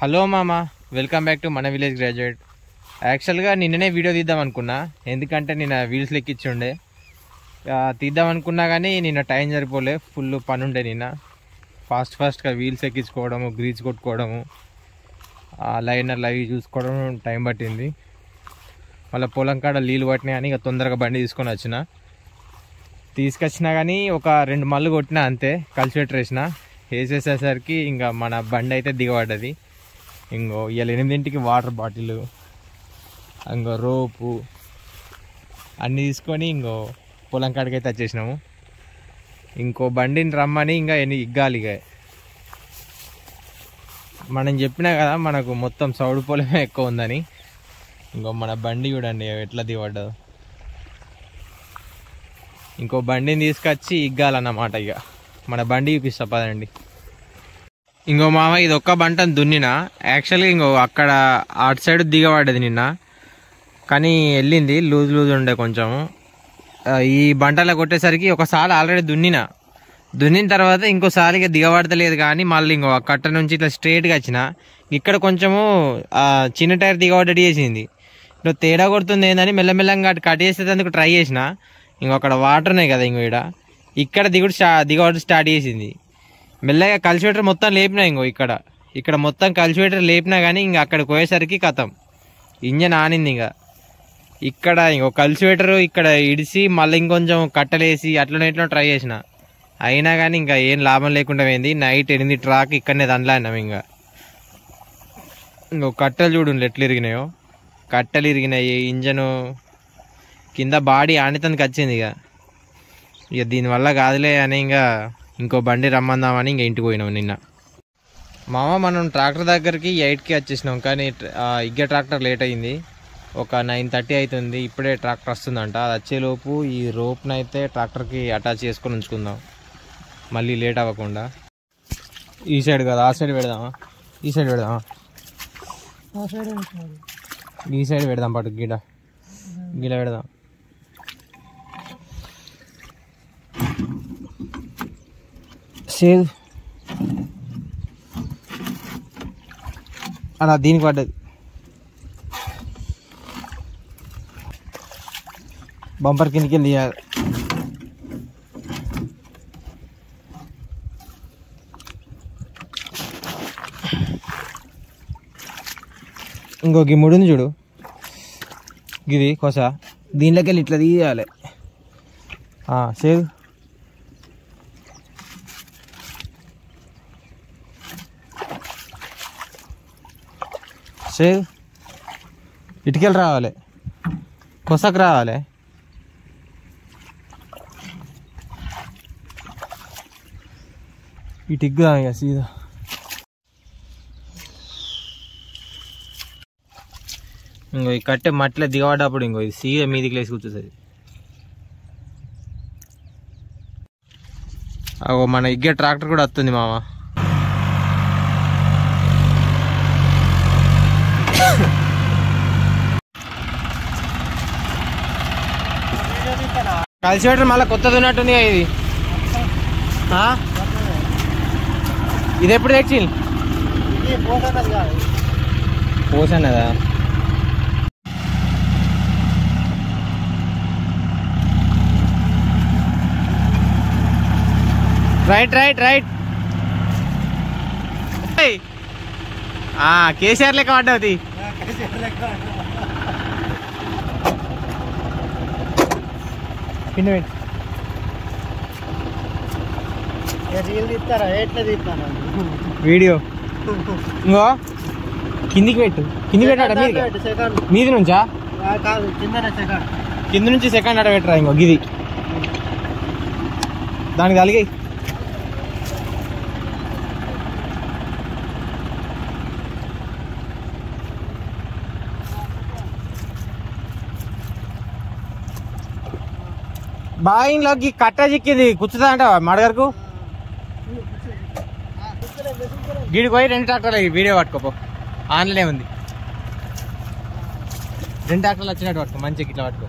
Hello మామ, welcome back to మన village graduate. యాక్చువల్గా నిన్ననే వీడియో తీద్దాం అనుకున్నా, ఎందుకంటే నిన్న వీల్స్ లెక్కించుండే తీద్దాం అనుకున్నా కానీ నిన్న టైం సరిపోలే, ఫుల్ పని ఉండే. నిన్న ఫాస్ట్గా వీల్స్ ఎక్కించుకోవడము, గ్రీజ్ కొట్టుకోవడము, లైనర్లు అవి చూసుకోవడం టైం పట్టింది. మళ్ళీ పొలం కాడ నీళ్ళు పట్టినాయి అని ఇక తొందరగా బండి తీసుకొచ్చినా కానీ ఒక 2 మళ్ళు కొట్టినా అంతే. కల్చివేటర్ వేసేసరికి ఇంకా మన బండి అయితే దిగబడ్డది. ఇంకో ఇవాళ 8ంటికి వాటర్ బాటిల్, ఇంకో రోపు అన్నీ తీసుకొని ఇంకో పొలం కాడికి అయితే వచ్చేసినాము. ఇంకో బండిని రమ్మని ఇంకా ఇగ్గాలి. ఇక మనం చెప్పినా కదా మనకు మొత్తం సౌడు పొలమే ఎక్కువ ఉందని. ఇంకో మన బండి చూడండి ఎట్లా దిగబడ్డదో. ఇంకో బండిని తీసుకొచ్చి ఇగ్గాలన్నమాట. ఇక మన బండి చూపిస్తా పదండి. ఇంకో మామ, ఇది ఒక్క బంటను దున్నినా. యాక్చువల్గా ఇంకో అక్కడ అటు సైడ్ దిగబడ్డది నిన్న, కానీ వెళ్ళింది లూజ్ ఉండే కొంచెము. ఈ బంటలో కొట్టేసరికి ఒకసారి ఆల్రెడీ దున్నిన తర్వాత ఇంకోసారిగా దిగబడతలేదు. కానీ మళ్ళీ ఇంకో కట్ట నుంచి ఇట్లా స్ట్రైట్గా వచ్చిన ఇక్కడ కొంచెము చిన్న టైర్ దిగబడ్డట్టు చేసింది. ఇట్లా తేడా కొడుతుంది ఏందని మెల్లమెల్లంగా కట్ చేసేందుకు ట్రై చేసిన. అక్కడ వాటర్ ఉన్నాయి కదా, ఇక్కడ దిగబడి స్టార్ట్ చేసింది. మెల్లగా కల్చివేటర్ మొత్తం లేపినా. ఇక్కడ మొత్తం కల్చివేటర్ లేపినా కానీ అక్కడికి పోయేసరికి కథం ఇంజన్ ఆనింది. ఇక్కడ కల్చివేటర్ ఇక్కడ ఇడిసి మళ్ళీ ఇంకొంచెం కట్టలేసి అట్లనే ట్రై చేసిన, అయినా కానీ ఏం లాభం లేకుండా పోయింది. నైట్ 8 ట్రాక్ ఇక్కడనే దండలాడినాం. కట్టెలు చూడండి ఎట్లు ఇరిగినాయో. కట్టెలు ఇరిగినాయి, ఇంజను కింద బాడీ ఆనితానికి వచ్చింది. ఇక దీనివల్ల కాదులే అని ఇంకో బండి రమ్మందామని ఇంటికి పోయినాం నిన్న. మామ, మనం ట్రాక్టర్ దగ్గరికి 8కి వచ్చేసినాం, కానీ ఇగ్గ ట్రాక్టర్ లేట్ అయింది. ఒక 9:30 అవుతుంది. ఇప్పుడే ట్రాక్టర్ వస్తుందంట. అది వచ్చేలోపు ఈ రోప్ని అయితే ట్రాక్టర్కి అటాచ్ చేసుకొని ఉంచుకుందాం, మళ్ళీ లేట్ అవ్వకుండా. ఈ సైడ్ కదా, ఆ సైడ్ పెడదామా? ఈ సైడ్ పెడదామా? ఈ సైడ్ పెడదాం. పట్టు గిడ పెడదాం. సేవ్ అలా దీనికి పడ్డది. బంపర్ కిందకి వెళ్ళి తీయాలి. ఇంకొక ముడుంది చూడు, ఇది కొస, దీనిలోకి వెళ్ళి ఇట్లా తీయాలి. సేవ్ సేవ్ ఇటుకెళ్ళి రావాలి, కొసకు రావాలి. ఇటుగ్గా ఇక సీదా. ఈ కట్టె మట్టిలో దిగబడ్డప్పుడు ఇది సీదా మీదికి లేసి కూర్చుంటుంది. మన ఇగ్గే ట్రాక్టర్ కూడా వస్తుంది మామ. కల్చివేటర్ మళ్ళీ కొత్తది ఉన్నట్టుంది. ఇది ఎప్పుడు తెచ్చింది? పోసన్నదా? రైట్. కేసీఆర్ లెక్క పడ్డది. వీడియో ఇంకో కిందికి పెట్టాడ మీది నుంచా? కింద నుంచి సెకండ్ అడ పెట్టరా. ఇంకో గిది దానికి తలిగి బాగా ఇంట్లోకి కట్ట చిక్కింది, కూర్చుతా అంట మడగరకు. గీడికి పోయి 2 ట్రాక్టర్లు వీడియో పట్టుకోపో, ఆన్లైన్ ఉంది. 2 ట్రాక్టర్లు వచ్చినట్టు పట్టుకో, మంచిగా ఇట్లా పట్టుకో.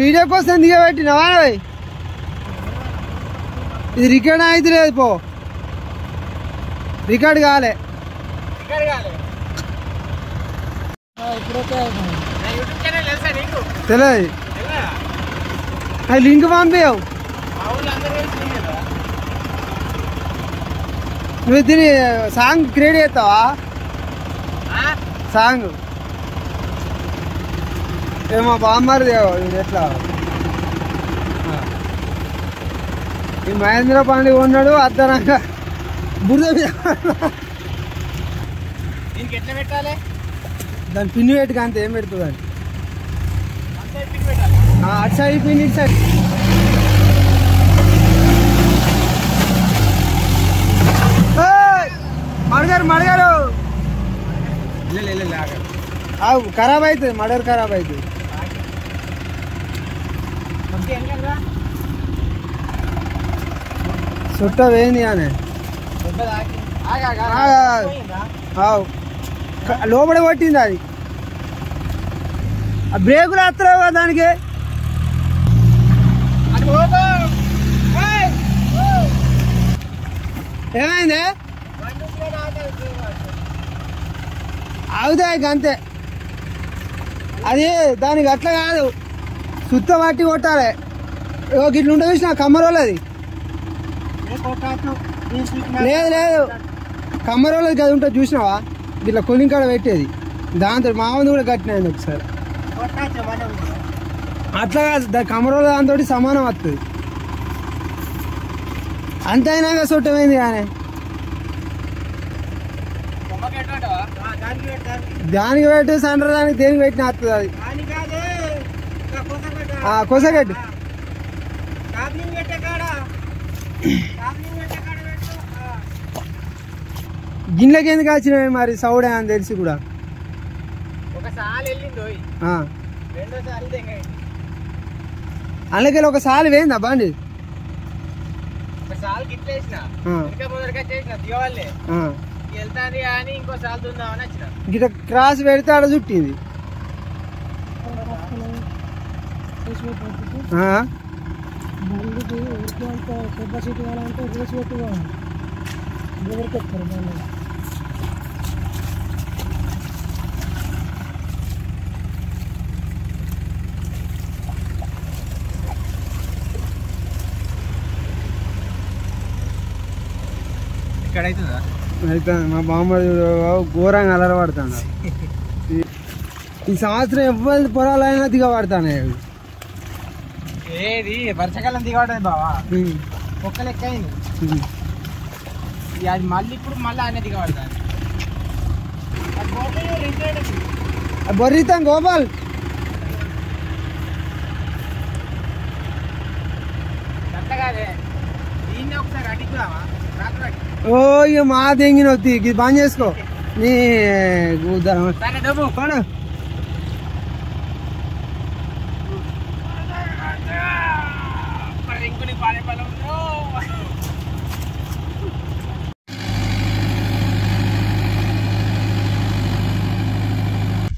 వీడియో కోసం దిగబెట్టినవా ఇది రికార్డ్ అయితే లేదు పో రికార్డ్ కాలే తెలియదు అది లింక్ పంపించావు నువ్వు దీని సాంగ్ క్రియేట్ చేస్తావా సాంగ్ ఏమో బామ్మది ఎట్లా ఈ మహేంద్ర పాండే ఉన్నాడు అద్దనంగా బురద దాని పిన్ని పెట్టుకు అంత ఏం పెడుతుంది అని అటు సైడ్ పిన్ని ఇటు సైడ్ మడగారు ఖరాబ్ అవుతుంది మడర్ ఖరాబ్ అవుతుంది చుట్ట వేయింది కానీ లోపల కొట్టింది అది ఆ బ్రేకులు వస్తలేవు కదా దానికి ఏమైంది అవుతాయి అంతే అది దానికి అట్లా కాదు సుత్త పట్టి కొట్టాలి ఇట్లా ఉంటుంది చూసిన కమ్మరోళ్ళది లేదు కమ్మరోళ్ళది కదా ఉంటుంది చూసినావా ఇట్లా కొలింగ్ కాడ పెట్టేది దాంతో మామూలు కూడా కట్టినాయండి ఒకసారి అట్లా కాదు కమ్మరోళ్ళ దాంతో సమానం వస్తుంది అంత అయినాక చుట్టమైంది కానీ దానికి పెట్టు సెంటర్ దానికి దేనికి పెట్టిన వస్తుంది అది కొసగట్టు గిన్నెకి ఎందుకు వచ్చినవి మరి సౌడే అని తెలిసి కూడా ఒకసారి వెళ్ళిందో రెండోసారి అందుకెళ్ళి ఒకసారి వేయిందా బండి ఒకసారి గిట్లేసిన ఇంకా మొదటిగా చేసిన దిగవాళ్ళే వెళ్తాది కానీ ఇంకోసారి దుందామని వచ్చిన గిట్ట క్రాస్ పెడితే ఆడ చుట్టింది ఇక్కడ అవుతుందా అయితే మా బామ్మ ఘోరంగా అలరపడతాను ఈ సంవత్సరం ఎవ్వరి పొలాలైనా దిగబడతానే ఏది వర్షాకాలం దిగబడదు బావా ఒక్క లెక్క అయింది అది మళ్ళీ ఇప్పుడు మళ్ళీ ఆయన దిగబడతాను బొర్రితాం గోపాల్ అంతగాదే దీన్ని ఒకసారి అడిగుదామా ఓ ఇక మా దెంగిన వద్ది ఇది బంద్ చేసుకో నీ కొను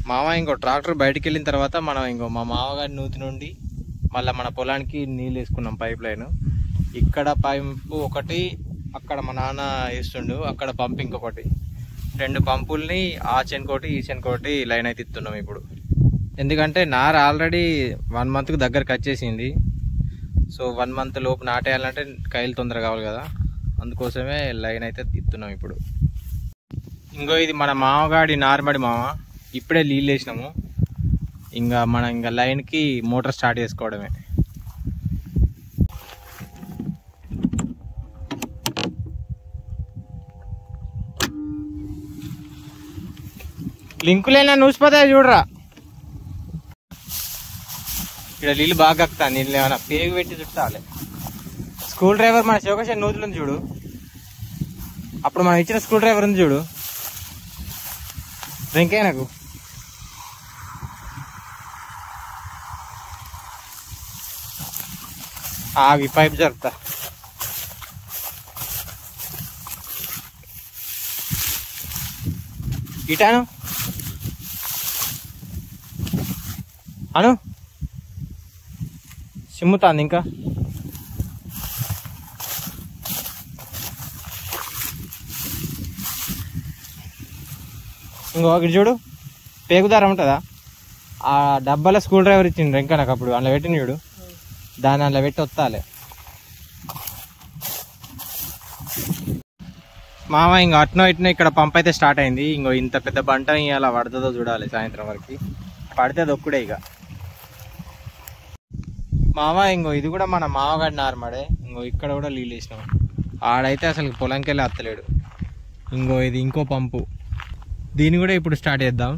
మామ ఇంకో ట్రాక్టర్ బయటికి వెళ్ళిన తర్వాత మనం ఇంకో మా మామగారి నూతి నుండి మళ్ళీ మన పొలానికి నీళ్ళు వేసుకున్నాం పైప్ లైన్. ఇక్కడ పైపు ఒకటి, అక్కడ మా నాన్న వేస్తుండు, అక్కడ పంప్ ఇంకొకటి, 2 పంపుల్ని ఆ చెనుకోటి ఈ చెనుకోటి లైన్ అయితే ఇస్తున్నాం ఇప్పుడు. ఎందుకంటే నార ఆల్రెడీ 1 మంత్కి దగ్గరకు వచ్చేసింది. సో 1 మంత్ లోపు నాటేయాలంటే కాయలు తొందరగా కావాలి కదా, అందుకోసమే లైన్ అయితే ఇస్తున్నాం ఇప్పుడు. ఇంకో ఇది మన మామగాడి నార్మడి మామ, ఇప్పుడే నీళ్ళు వేసినాము. ఇంకా లైన్కి మోటార్ స్టార్ట్ చేసుకోవడమే. లింకులైనా నూసిపోతాయి చూడరా. ఇక్కడ నీళ్ళు బాగా కక్కుతా, నీళ్ళు ఏమైనా పేగు పెట్టి చుట్టాలి. స్క్రూ డ్రైవర్ మన శివకృష్ణ నూతులు ఉంది చూడు, అప్పుడు మనం ఇచ్చిన స్క్రూ డ్రైవర్ ఉంది చూడు వెంకయ్యకు, ఆగి పైప్ జరుపుతా. ఇటాను అను సిమ్ముతాంది ఇంకా. ఇంకొకటి చూడు, పేగుదారం ఉంటుందా, ఆ డబ్బాలో స్క్రూ డ్రైవర్ ఇచ్చిండు ఇంకా నాకు, అప్పుడు అందులో పెట్టిన చూడు, దాన్ని అందులో పెట్టి వస్తాలే మామ. ఇంకో అట్నో ఇట్నో ఇక్కడ పంప్ అయితే స్టార్ట్ అయింది. ఇంకో ఇంత పెద్ద బంట అలా పడుతుందో చూడాలి సాయంత్రం వరకు, పడితే దొక్కుడే ఇక మామ. ఇంకో ఇది కూడా మన మామగాడి నార్మడే. ఇంకో ఇక్కడ కూడా నీళ్ళు వేసినాం, ఆడైతే అసలు పొలంకి వెళ్ళి అత్తలేడు. ఇంకో ఇది ఇంకో పంపు, దీన్ని కూడా ఇప్పుడు స్టార్ట్ చేద్దాం.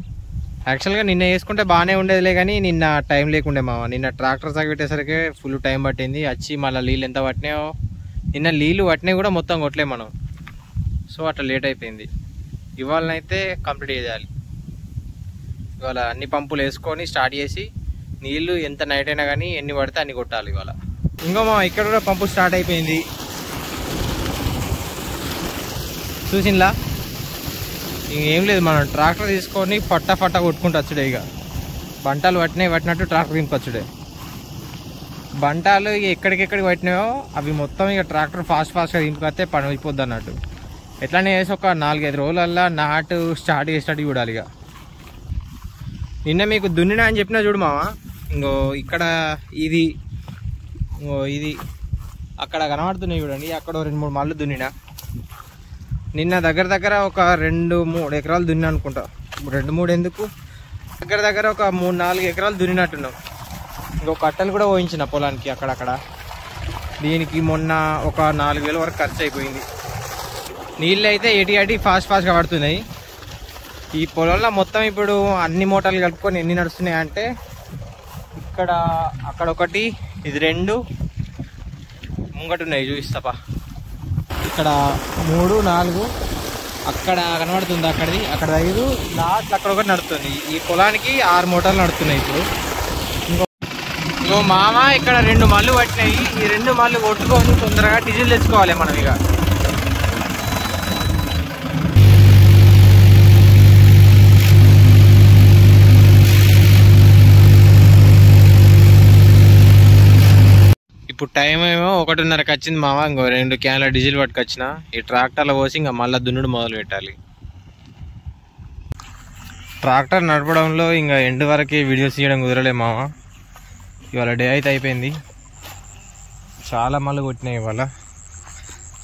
యాక్చువల్గా నిన్న వేసుకుంటే బాగానే ఉండేదిలే, కానీ నిన్న టైం లేకుండే మామ. నిన్న ట్రాక్టర్ సాగు పెట్టేసరికి ఫుల్ టైం పట్టింది. వచ్చి మళ్ళీ నీళ్ళు ఎంత పట్టినాయో, నిన్న నీళ్ళు పట్టినాయి కూడా మొత్తం కొట్టలే మనం, సో అట్లా లేట్ అయిపోయింది. ఇవాళనైతే కంప్లీట్ చేయాలి. ఇవాళ అన్ని పంపులు వేసుకొని స్టార్ట్ చేసి నీళ్ళు ఎంత నైట్ అయినా కానీ ఎన్ని పడితే అన్ని కొట్టాలి ఇవాళ. ఇంకో మా ఇక్కడ కూడా పంపు స్టార్ట్ అయిపోయింది చూసిన్లా. ఇంకేం లేదు, మనం ట్రాక్టర్ తీసుకొని ఫట్టా కొట్టుకుంటూ వచ్చుడే. ఇక బంటాలు పట్టినట్టు ట్రాక్టర్ దింపచ్చుడే. బంటాలు ఇక ఎక్కడికెక్కడికి పట్టినాయో అవి మొత్తం ఇక ట్రాక్టర్ ఫాస్ట్గా దింపుకొస్తే పని అయిపోద్ది అన్నట్టు. ఎట్లానే వేసి ఒక 4-5 రోజులల్లా నాటు స్టార్ట్ చేసేటట్టు చూడాలి. ఇక నిన్న మీకు దున్నినా అని చెప్పినా చూడు మామ. ఇంకో ఇక్కడ ఇది అక్కడ కనబడుతున్నాయి చూడండి, అక్కడ 2-3 మళ్ళు దున్నినా. నిన్న దగ్గర ఒక 2-3 ఎకరాలు దున్నా అనుకుంటా, 2-3 ఎందుకు, దగ్గర ఒక 3-4 ఎకరాలు దున్నినట్టున్నాం. ఇంకో కట్టలు కూడా పోయించిన పొలానికి అక్కడక్కడ. దీనికి మొన్న ఒక 4,000 వరకు ఖర్చు అయిపోయింది. నీళ్ళు అయితే ఎటి ఫాస్ట్గా పడుతున్నాయి. ఈ పొలంలో మొత్తం ఇప్పుడు అన్ని మోటార్లు కలుపుకొని ఎన్ని నడుస్తున్నాయి అంటే, ఇక్కడ అక్కడ ఒకటి, ఇది 2 ముంగట ఉన్నాయి చూపిస్తాపా. ఇక్కడ 3, 4, అక్కడ కనబడుతుంది, అక్కడ ఐదు లాస్ట్ అక్కడ ఒకటి నడుస్తుంది. ఈ పొలానికి 6 మోటార్లు నడుస్తున్నాయి ఇప్పుడు. ఇంకో మామ ఇక్కడ 2 మళ్ళు పట్టినాయి. ఈ 2 మళ్ళు కొట్టుకొని తొందరగా డీజిల్ తెచ్చుకోవాలి మనం ఇక. ఇప్పుడు టైం ఏమో 1:30కి వచ్చింది మామ. ఇంకో 2 క్యాన్ల డీజిల్ పట్టుకొచ్చిన. ఈ ట్రాక్టర్లో పోసి ఇంకా మళ్ళీ దున్నుడు మొదలు పెట్టాలి. ట్రాక్టర్ నడపడంలో ఇంకా ఎండ్ వరకే వీడియోస్ తీయడం కుదరలే మామ. ఇవాళ డే అయితే అయిపోయింది. చాలా మళ్ళీ కొట్టినాయి ఇవాళ.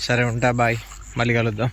సరే ఉంటా, బాయ్, మళ్ళీ కలుద్దాం.